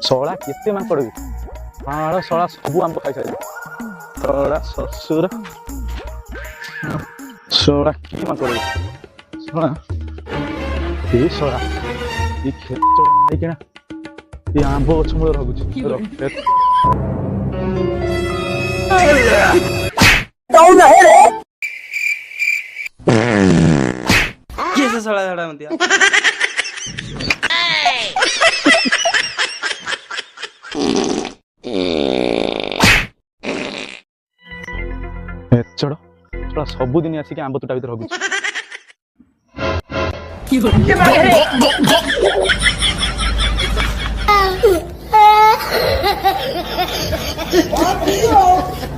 ଶଳା କେତେ ମାଙ୍କଡ ବି ମାଳ ଶଳା ସବୁ ଆମ୍ବ ଖାଇସାରିଲେ। ଶଳା ଶ୍ୱଶୁର ଶଳା କି ମାଙ୍କଡ ଶଳା ଏ ଶଳା ଏ ଖେଚଡ ହେଇକିନା ଏ ଆମ୍ବ ଗଛ ମୂଳେ ରହୁଛି। କିଏ ସେ ଶଳା ଝାଡା ମତିଆ? ଖେଚଡ ଶଳା ସବୁଦିନ ଆସିକି ଆମ୍ବ ତୋଟା ଭିତରେ ରହୁଛି। Ha ha ha!